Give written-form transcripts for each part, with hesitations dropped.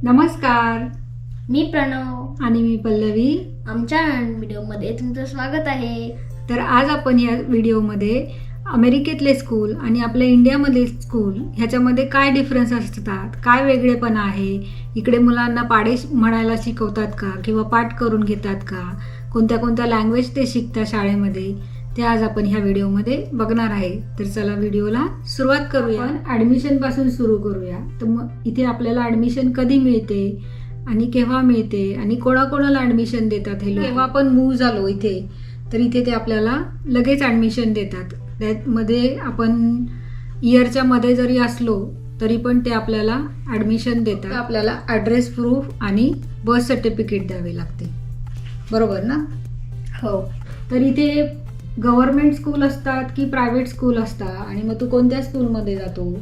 नमस्कार. मी प्रणव आणि मी पल्लवी. आमच्या व्हिडिओमध्ये तुमचं स्वागत आहे. तर आज आपण या व्हिडिओमध्ये अमेरिकेतले स्कूल आणि आपल्या इंडियामधले स्कूल ह्याच्यामध्ये काय डिफरन्स असतात, काय वेगळेपणा आहे, इकडे मुलांना पाढे म्हणायला शिकवतात का किंवा पाठ करून घेतात का, कोणत्या कोणत्या लँग्वेज ते शिकतात शाळेमध्ये, ते आज आपण ह्या व्हिडिओमध्ये बघणार आहे. तर चला व्हिडिओला सुरुवात करूया. आपण ॲडमिशनपासून सुरू करूया. तर मग इथे आपल्याला ॲडमिशन कधी मिळते आणि केव्हा मिळते आणि कोणाकोणाला ॲडमिशन देतात हे लोक. केव्हा आपण मूव्ह झालो इथे तर इथे ते आपल्याला लगेच ॲडमिशन देतात. त्यामध्ये आपण इयरच्या मध्ये जरी असलो तरी पण ते आपल्याला ॲडमिशन देतात. आपल्याला ॲड्रेस प्रूफ आणि बर्थ सर्टिफिकेट द्यावे लागते, बरोबर ना? हो. तर इथे गव्हर्नमेंट स्कूल असतात की प्रायव्हेट स्कूल असतात आणि मग तू कोणत्या स्कूलमध्ये जातो?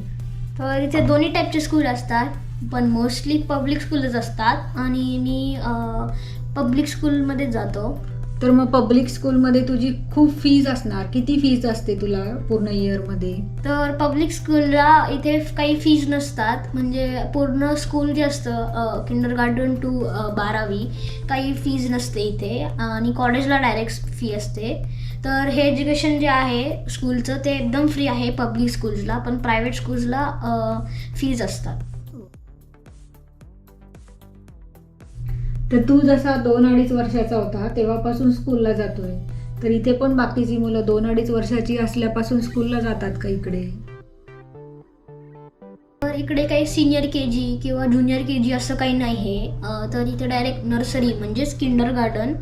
तर इथे दोन्ही टाईपचे स्कूल असतात, पण मोस्टली पब्लिक स्कूलच असतात आणि मी पब्लिक स्कूलमध्ये जातो. तर मग पब्लिक स्कूलमध्ये तुझी खूप फीज असणार. किती फीज असते तुला पूर्ण इयरमध्ये? तर पब्लिक स्कूलला इथे काही फीज नसतात, म्हणजे पूर्ण स्कूल जे असतं किंडरगार्टन टू 12वी काही फीज नसते इथे, आणि कॉलेजला डायरेक्ट फी असते. तर हे एज्युकेशन जे आहे स्कूलचं ते एकदम फ्री आहे पब्लिक स्कूल्सला, पण प्रायव्हेट स्कूल्सला फीज असतात. तर तू जसा 2-2.5 वर्षाचा होता तेव्हापासून स्कूलला जातोय, तर इथे पण बाकीची मुलं 2-2.5 वर्षाची असल्यापासून स्कूलला जातात का इकडे? तर इकडे काही सिनियर KG किंवा ज्युनियर KG असं काही नाही आहे. तर इथे डायरेक्ट नर्सरी म्हणजेच किंडरगार्टन,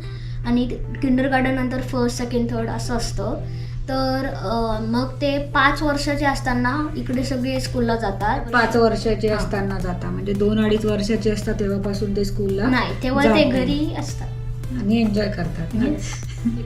आणि किंडरगार्टन नंतर फर्स्ट, सेकंड, थर्ड असं असतं. तर मग ते 5 वर्षाचे असताना इकडे सगळे स्कूलला जातात. 5 वर्षाचे असताना जाता, म्हणजे 2-2.5 वर्षाचे असतात तेव्हापासून ते स्कूलला नाही, तेव्हा ते घरी असतात आणि एन्जॉय करतात.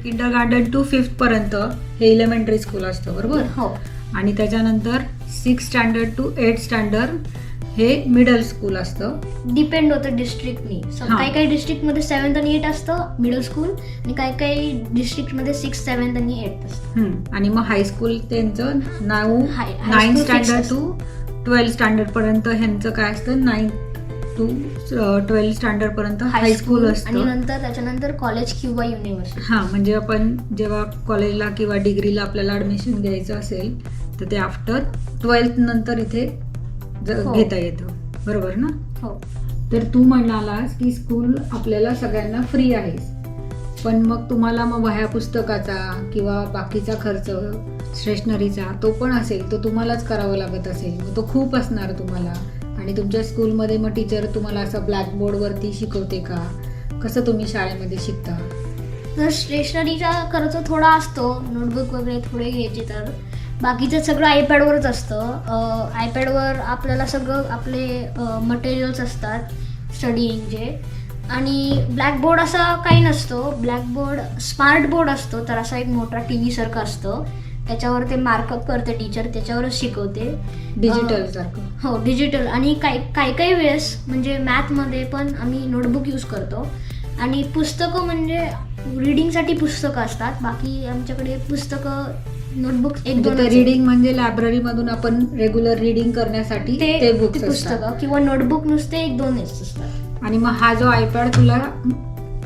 किंडरगार्टन टू 5th पर्यंत हे एलिमेंटरी स्कूल असतं, बरोबर? हो. आणि त्याच्यानंतर 6th standard to 8th standard हे मिडल स्कूल असतं. डिपेंड होतं डिस्ट्रिक्टनी. काही काही डिस्ट्रिक्टमध्ये 7th आणि 8th असतं मिडल स्कूल, आणि काही काही डिस्ट्रिक्टमध्ये 6th, 7th आणि 8th असतं. आणि मग हायस्कूल त्यांचं 9th high school standard to 12th standard पर्यंत ह्यांचं काय असतं, 9th टू 12th स्टँडर्ड पर्यंत हायस्कूल असतं. आणि नंतर त्याच्यानंतर कॉलेज किंवा युनिव्हर्सिटी. म्हणजे आपण जेव्हा कॉलेजला किंवा डिग्रीला आपल्याला ऍडमिशन घ्यायचं असेल तर ते आफ्टर 12th नंतर इथे घेता येतं, बरोबर ना? हो. तर तू म्हणालास की स्कूल आपल्याला सगळ्यांना फ्री आहे, पण मग तुम्हाला मग वह्या पुस्तकाचा किंवा बाकीचा खर्च स्टेशनरीचा तो पण असेल, तो तुम्हालाच करावा लागत असेल. मग तो खूप असणार तुम्हाला. आणि तुमच्या स्कूलमध्ये मग टीचर तुम्हाला असं ब्लॅकबोर्डवरती शिकवते का? कसं तुम्ही शाळेमध्ये शिकता? तर स्टेशनरीचा खर्च थोडा असतो, नोटबुक वगैरे थोडे घ्यायचे, तर बाकीचं सगळं आयपॅडवरच असतं. आयपॅडवर आपल्याला सगळं आपले मटेरियल्स असतात स्टडीइंगचे. आणि ब्लॅकबोर्ड असा काही नसतो. ब्लॅकबोर्ड स्मार्ट बोर्ड असतो, तर असा एक मोठा TV सारखा असतो, त्याच्यावर ते मार्कअप करते टीचर, त्याच्यावरच शिकवते. डिजिटल सारखं? हो, डिजिटल. आणि काही वेळेस म्हणजे मॅथमध्ये पण आम्ही नोटबुक यूज करतो. आणि पुस्तकं म्हणजे रिडिंगसाठी पुस्तकं असतात, बाकी आमच्याकडे पुस्तकं नोटबुक 1-2. रीडिंग म्हणजे लायब्ररी मधून आपण रेग्युलर रीडिंग करण्यासाठी ते बुक्स पुस्तकं किंवा नोटबुक नुसते 1-2 असतात. आणि मग हा जो आयपॅड तुला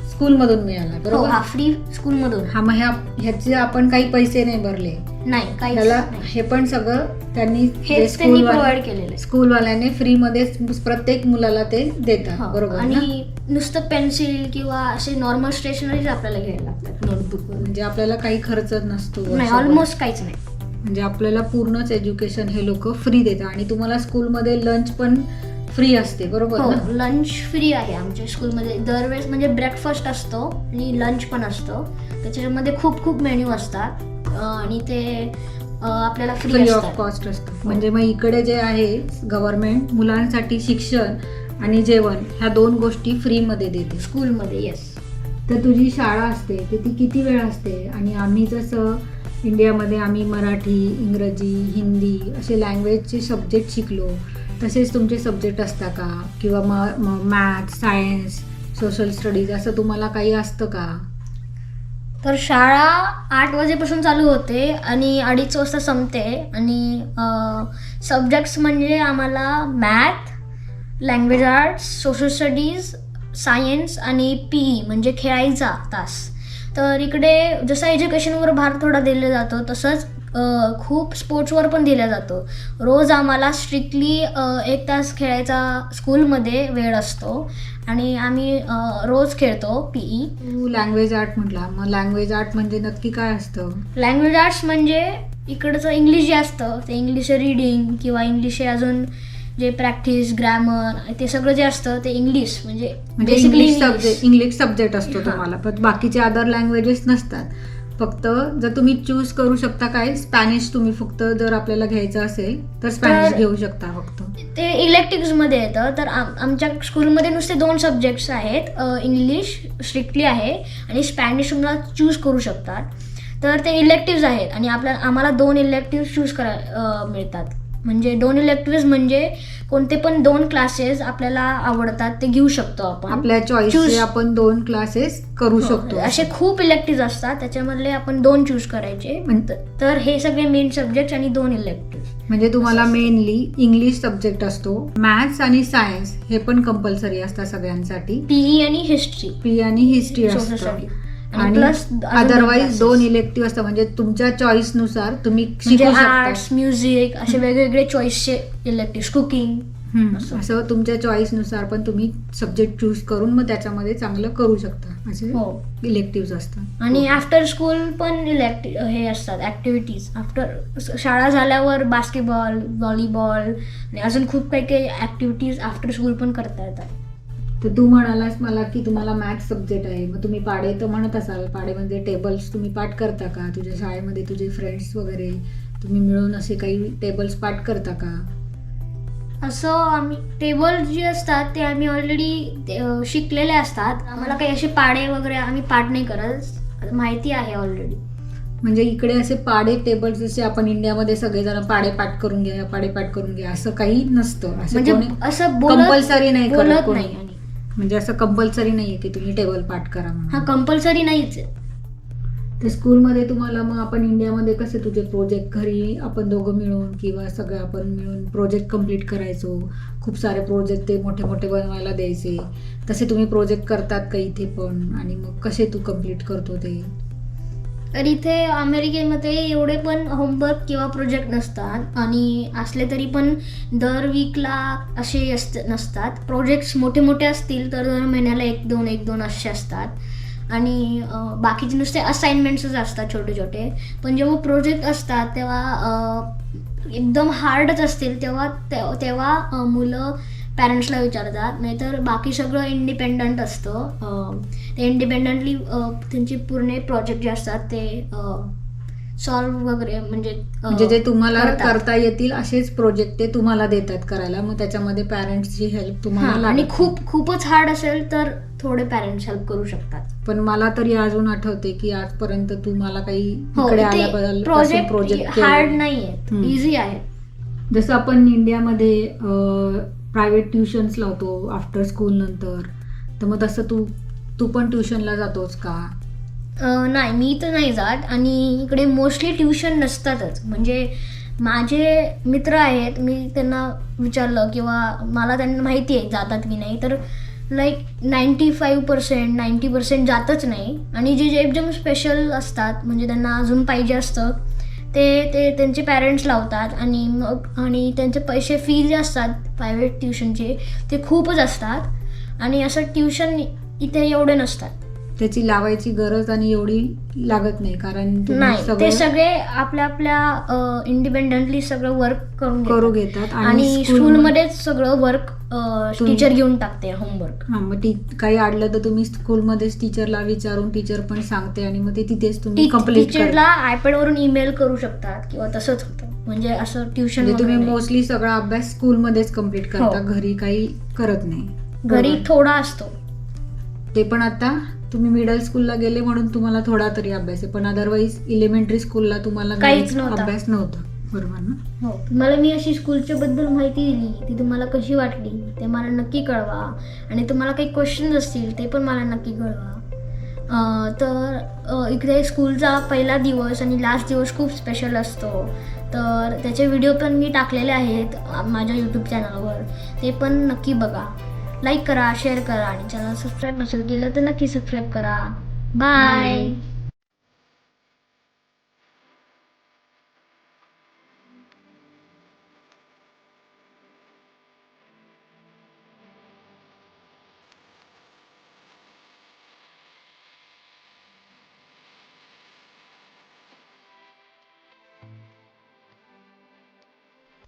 स्कूलमधून मिळाला, बरोबर? हा फ्री स्कूलमधून. मग ह्याचे आपण काही पैसे नाही भरले? नाही, काही त्याला हे पण सगळं त्यांनी प्रोव्हाइड केलेलं. स्कूलवाल्याने फ्री मध्ये प्रत्येक मुलाला ते देतात, बरोबर? आणि नुसतं पेन्सिल किंवा असे नॉर्मल स्टेशनरीज आपल्याला घ्यायला लागतात नोटबुक. म्हणजे आपल्याला काही खर्च नसतो? नाही, ऑलमोस्ट काहीच नाही. म्हणजे आपल्याला पूर्णच एज्युकेशन हे लोक फ्री देतात. आणि तुम्हाला स्कूलमध्ये लंच पण फ्री असते, बरोबर? हो, लंच फ्री आहे आमच्या स्कूलमध्ये दरवेळेस. म्हणजे ब्रेकफास्ट असतो आणि लंच पण असतो, त्याच्यामध्ये खूप मेन्यू असतात, आणि ते आपल्याला फ्री ऑफ कॉस्ट असतं. म्हणजे मग इकडे जे आहे गव्हर्नमेंट मुलांसाठी शिक्षण आणि जेवण ह्या 2 गोष्टी फ्रीमध्ये देते स्कूलमध्ये. येस. तर तुझी शाळा असते ती किती वेळ असते? आणि आम्ही जसं इंडियामध्ये आम्ही मराठी, इंग्रजी, हिंदी असे लँग्वेजचे सब्जेक्ट शिकलो, तसेच तुमचे सब्जेक्ट असता का? किंवा मॅथ्स, सायन्स, सोशल स्टडीज असं तुम्हाला काही असतं का? तर शाळा 8 वाजेपासून चालू होते आणि 2:30 वाजता संपते. आणि सब्जेक्ट्स म्हणजे आम्हाला math, language arts, social studies, science आणि PE म्हणजे खेळायचा तास. तर इकडे जसं एज्युकेशनवर भार थोडा दिला जातो तसंच खूप स्पोर्ट्सवर पण दिला जातो. रोज आम्हाला स्ट्रिक्टली 1 तास खेळायचा स्कूलमध्ये वेळ असतो आणि आम्ही रोज खेळतो PE. तू लँग्वेज आर्ट म्हटला, मग लँग्वेज आर्ट म्हणजे नक्की काय असतं? लँग्वेज आर्ट्स म्हणजे इकडचं इंग्लिश जे असतं ते इंग्लिश रीडिंग किंवा इंग्लिश अजून जे प्रॅक्टिस, ग्रॅमर ते सगळं जे असतं ते इंग्लिश म्हणजे बेसिकली इंग्लिश सब्जेक्ट असतो तुम्हाला, पण बाकीचे अदर लँग्वेजेस नसतात. फक्त जर तुम्ही चूज करू शकता काय, स्पॅनिश तुम्ही फक्त जर आपल्याला घ्यायचं असेल तर स्पॅनिश घेऊ शकता फक्त. ते इलेक्टिव्हमध्ये येतं. तर आमच्या स्कूलमध्ये नुसते 2 सब्जेक्ट्स आहेत. इंग्लिश स्ट्रिक्टली आहे आणि स्पॅनिश तुम्हाला चूज करू शकतात. तर ते इलेक्टिव्ज आहेत आणि आम्हाला 2 इलेक्टिव्ह चूज मिळतात. म्हणजे 2 इलेक्टिव्ह म्हणजे कोणते पण 2 क्लासेस आपल्याला आवडतात ते घेऊ शकतो आपण. आपल्या चॉईसचे आपण 2 क्लासेस करू शकतो. असे खूप इलेक्टिव्ह असतात, त्याच्यामधले आपण 2 चूज करायचे. तर हे सगळे मेन सब्जेक्ट आणि 2 इलेक्टिव्ह. म्हणजे तुम्हाला मेनली इंग्लिश सब्जेक्ट असतो, मॅथ्स आणि सायन्स हे पण कंपल्सरी असतात सगळ्यांसाठी. PE आणि हिस्ट्री असतं आणि अदरवाईज 2 इलेक्टिव्ह असतात. म्हणजे तुमच्या चॉईस नुसार तुम्ही शिकू शकता. आर्ट्स, म्युझिक असे वेगवेगळे चॉईसचे इलेक्टिव्ह, कुकिंग असं तुमच्या चॉईस नुसार पण तुम्ही सब्जेक्ट चूज करून मग त्याच्यामध्ये चांगलं करू शकता. असे इलेक्टिव्ह असतात. आणि आफ्टर स्कूल पण इलेक्टिव्ह हे असतात ऍक्टिव्हिटीज. आफ्टर शाळा झाल्यावर बास्केटबॉल, व्हॉलीबॉल आणि अजून खूप काही ऍक्टिव्हिटीज आफ्टर स्कूल पण करता येतात. तर तू म्हणालास मला की तुम्हाला मॅथ्स सब्जेक्ट आहे, मग तुम्ही पाढे तर म्हणत असाल, पाढे म्हणजे टेबल्स तुम्ही पाठ करता का? तुझ्या शाळेमध्ये तुझे फ्रेंड्स वगैरे तुम्ही मिळून असे काही टेबल्स पाठ करता का? असं आम्ही टेबल जे असतात ते आम्ही ऑलरेडी शिकलेले असतात. आम्हाला काही असे पाढे वगैरे आम्ही पाठ नाही करत, माहिती आहे ऑलरेडी. म्हणजे इकडे असे पाढे टेबल्स जसे आपण इंडियामध्ये सगळेजण पाढे पाठ करून घ्या, पाढे पाठ करून घ्या असं काही नसतं. म्हणजे असं कंपल्सरी नाही करत कोणी. नाही. म्हणजे असं कंपल्सरी नाहीये की तुम्ही टेबल पाठ करा म्हणून. हा कंपल्सरी नाहीच आहे. ते स्कूलमध्ये तुम्हाला मग आपण इंडियामध्ये कसे तुझे प्रोजेक्ट घरी आपण दोघं मिळून किंवा सगळं आपण मिळून प्रोजेक्ट कम्प्लीट करायचो. खूप सारे प्रोजेक्ट ते मोठे मोठे बनवायला द्यायचे. तसे तुम्ही प्रोजेक्ट करतात का इथे पण? आणि मग कसे तू कम्प्लीट करतो ते? तर इथे अमेरिकेमध्ये एवढे पण होमवर्क किंवा प्रोजेक्ट नसतात आणि असले तरी पण दर वीकला असे नसतात. प्रोजेक्ट्स मोठे मोठे असतील तर दर महिन्याला 1-2 असे असतात आणि बाकीचे नुसते असाइनमेंट्सच असतात छोटे छोटे. पण जेव्हा प्रोजेक्ट असतात तेव्हा एकदम हार्डच असतील तेव्हा मुलं पॅरेंट्सला विचारतात. नाहीतर बाकी सगळं इंडिपेंडंट असतं. ते इंडिपेंडंटली त्यांचे पूर्ण प्रोजेक्ट जे असतात ते सॉल्व्ह वगैरे म्हणजे जे तुम्हाला करता येतील असेच प्रोजेक्ट ते तुम्हाला देतात करायला. मग त्याच्यामध्ये पॅरेंट्सची हेल्प तुम्हाला. आणि खूपच हार्ड असेल तर थोडे पॅरेंट्स हेल्प करू शकतात. पण मला तरी अजून आठवते की आजपर्यंत तू मला काही इकडे आल्याबद्दल प्रोजेक्ट हार्ड नाहीये, इझी आहे. जसं आपण इंडियामध्ये प्रायव्हेट ट्युशन्स लावतो आफ्टर स्कूल नंतर, तर मग तसं तू पण ट्युशनला जातोस का? नाही, मी तर नाही जात. आणि इकडे मोस्टली ट्युशन नसतातच. म्हणजे माझे मित्र आहेत, मी त्यांना विचारलं किंवा मला त्यांना माहिती आहे जातात की नाही, तर लाईक 95%, 90% जातच नाही. आणि जे एकदम स्पेशल असतात म्हणजे त्यांना अजून पाहिजे असतं ते त्यांचे पॅरेंट्स लावतात. आणि त्यांचे पैसे फी जे असतात प्रायव्हेट ट्युशनचे ते खूपच असतात. आणि असं ट्युशन इथे एवढे नसतात. त्याची लावायची गरज आणि एवढी लागत नाही, कारण नाही, ते सगळे आपल्या इंडिपेंडंटली सगळं वर्क करू घेतात. आणि स्कूलमध्येच सगळं वर्क टीचर घेऊन टाकते होमवर्क. मग काही अडलं तर तुम्ही स्कूलमध्येच टीचरला विचारून टीचर पण सांगते आणि मग ते तिथेच तुम्ही कंप्लीट टीचरला आयपॅड वरून ईमेल करू शकतात किंवा तसंच होतं. म्हणजे असं ट्युशन तुम्ही मोस्टली सगळा अभ्यास स्कूलमध्येच कंप्लीट करता, घरी काही करत नाही. घरी थोडा असतो ते पण. आता तुम्ही मिडल स्कूलला गेले म्हणून तुम्हाला थोडा तरी अभ्यास आहे, पण अदरवाईज इलेमेंटरी स्कूलला तुम्हाला काहीच अभ्यास नव्हता, बरोबर ना? हो. तुम्हाला मी अशी स्कूलच्या बद्दल माहिती दिली, ती तुम्हाला कशी वाटली ते मला नक्की कळवा. आणि तुम्हाला काही क्वेश्चन्स असतील ते पण मला नक्की कळवा. तर इकडे स्कूलचा पहिला दिवस आणि लास्ट दिवस खूप स्पेशल असतो. तर त्याचे व्हिडिओ पण मी टाकलेले आहेत माझ्या यूट्यूब चॅनलवर, ते पण नक्की बघा. लाईक करा, शेअर करा आणि चॅनल सबस्क्राईब नसेल केलं तर नक्की सबस्क्राईब करा. बाय.